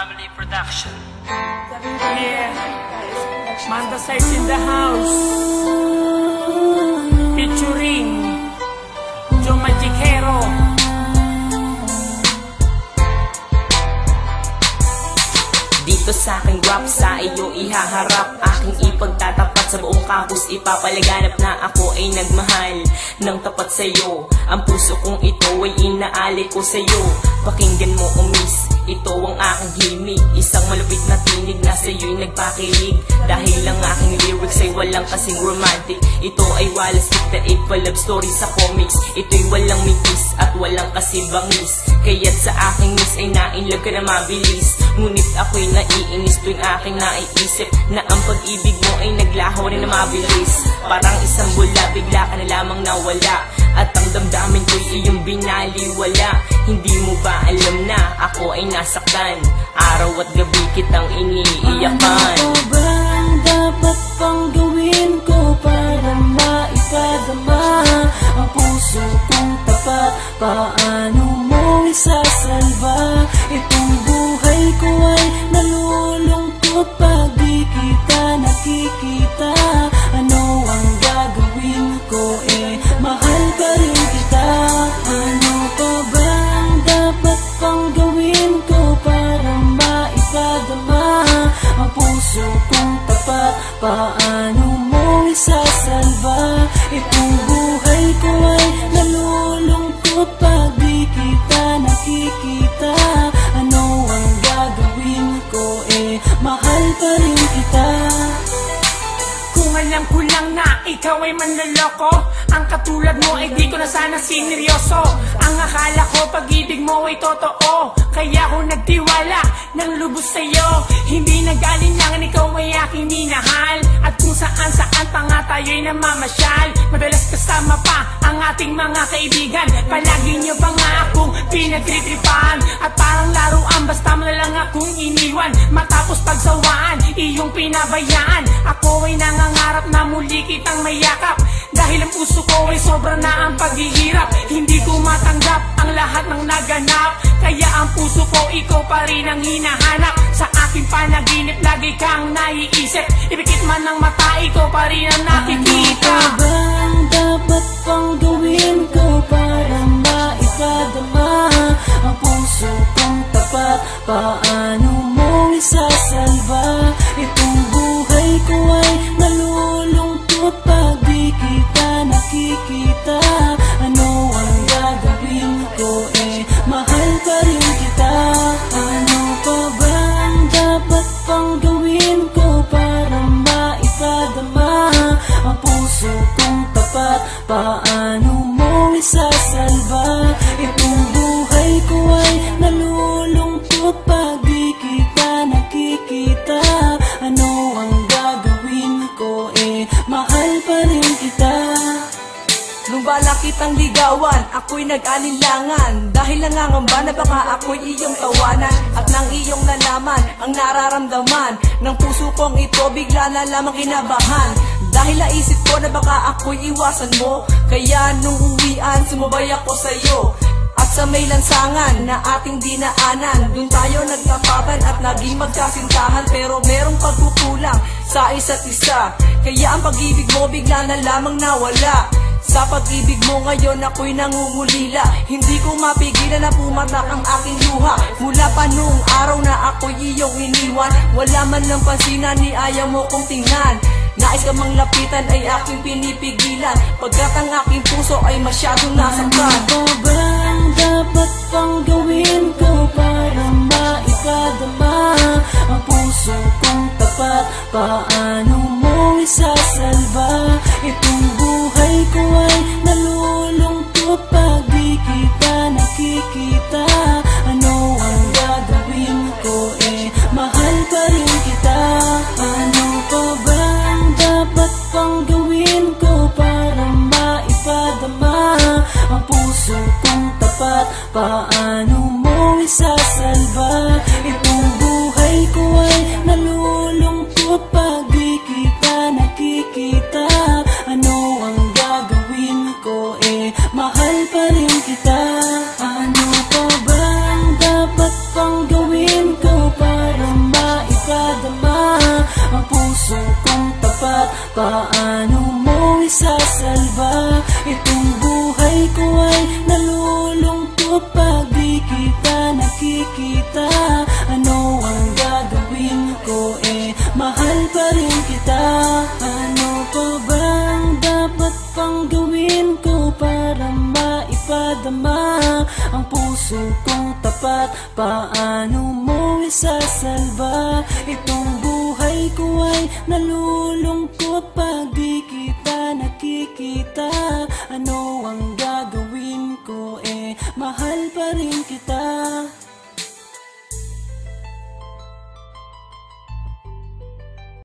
Family Production. Yeah, Manta Sides in the house, featuring Joe Magicero. Dito sa aking rap, sa iyo ihaharap, aking ipagtatapat sa buong campus, ipapalaganap na ako ay nagmahal ng tapat sa iyo. Ang puso kong ito ay inaali ko sa iyo. Pakinggan mo, miss, ito ang aking himig, isang malupit na tinig na sa iyo'y nagpakilig. Dahil ang aking lyrics ay walang kasing romantic, ito ay walang stick it pa love story sa comics. Ito'y walang mitis at walang kasibangis, kaya't sa aking miss ay nainlove ka na mabilis. Ngunit ako'y naiinis tuwing aking naiisip na ang pag-ibig mo ay naglaho rin na mabilis. Parang isang bula, bigla ka na lamang nawala, at ang damdamin ko'y iyong binaliwala. Hindi mo ba alam na ako ay nasaktan? Araw at gabi kitang iniiyakan. Ano ba ang dapat pang gawin ko para maipadama ang puso kong tapat? Paano mo isasalba? Itong buhay ko ay nalulungkot pag di kita nakikita. Ano ang gagawin ko? Mahal pa rin kita. Ano pa ba ang dapat pang gawin ko para maipadama ang puso kong tapat? Paano mo isasalba? Itong buhay ko ay nalulungkot pag di kita nakikita. Ano ang gagawin ko? Mahal pa rin kita. Kung alam ko lang na ikaw ay manloloko, ang katulad mo ay di ko na sana sineryoso. Ang akala ko pag-ibig mo ay totoo, kaya ako nagtiwala ng lubos sa'yo. Hindi nag-alinlangan, ikaw ay aking minahal, at kung saan-saan pa nga tayo'y namamasyal. Madalas kasama pa ang ating mga kaibigan, palagi niyo ba nga akong pinagtritripan? At parang laruan, basta mo na lang akong iniwan. Matapos pagsawaan, iyong pinabayaan, ako ay nangangarap na muli kitang mayakap. Dahil ang puso ko ay sobra na ang paghihirap, hindi ko matanggap ang lahat ng naganap. Kaya ang puso ko, ikaw pa rin ang hinahanap. Sa aking panaginip, lagi kang naiisip, ipikit man ng mata, ikaw pa rin ang nakikita. Ano ba ang dapat pang gawin ko para maipadama ang puso kong tapat? Paano mo isasalba? Itong buhay ko ay nalulungkot pag di kita nakikita. Ano ang gagawin ko? Mahal pa rin kita. Ano pa ba ang dapat pang gawin ko para maipadama ang puso kong tapat? Paano mo isasalba? Itong buhay ko ay nalulungkot pag di kita nakikita. Ano ang gagawin ko? Mahal pa rin kita. Nung bala kitang ligawan, ako'y nag-alinlangan, dahil nangangamba na baka ako'y iyong tawanan. At nang iyong nalaman ang nararamdaman ng puso kong ito, bigla na lamang kinabahan. Dahil naisip ko na baka ako'y iwasan mo, kaya nung uwian, sumabay ako sa'yo. At sa may lansangan na ating dinaanan, dun tayo nagtapatan at naging magkasintahan. Pero merong pagkukulang sa isa't isa, kaya ang pag-ibig mo bigla na lamang nawala. Sa pag-ibig mo ngayon ako'y nangungulila, hindi ko mapigilan na pumatak ang aking luha. Mula pa noong araw na ako'y iyong iniwan, wala man lang pansinan ni ayaw mo kong tingnan. Nais ka mang lapitan ay aking pinipigilan, pagkat ang aking puso ay masyadong nasaktan. Ano ba ang dapat pang gawin ko para maipadama ang puso kong tapat? Paano mo isasalba? Itong buhay ko ay nalulungkot pag di kita nakikita. Ano ang gagawin ko? Mahal pa rin kita. Ano pa ba ang dapat pang gawin ko para maipadama ang puso kong tapat? Paano mo isasalba? Itong buhay ko ay nalulungkot pag di kita nakikita. Ano ang gagawin ko? Mahal pa rin kita. Ano pa ba ang dapat pang gawin ko para paano mo isasalba? Itong buhay ko ay nalulungkot pag di kita nakikita. Ano ang gagawin ko, mahal pa rin kita. Ano pa bang dapat pang gawin ko para maipadama ang puso kong tapat? Paano mo isasalba? Itong buhay ko ay nalulungkot pag di kita nakikita. Ano ang gagawin ko, mahal pa rin kita.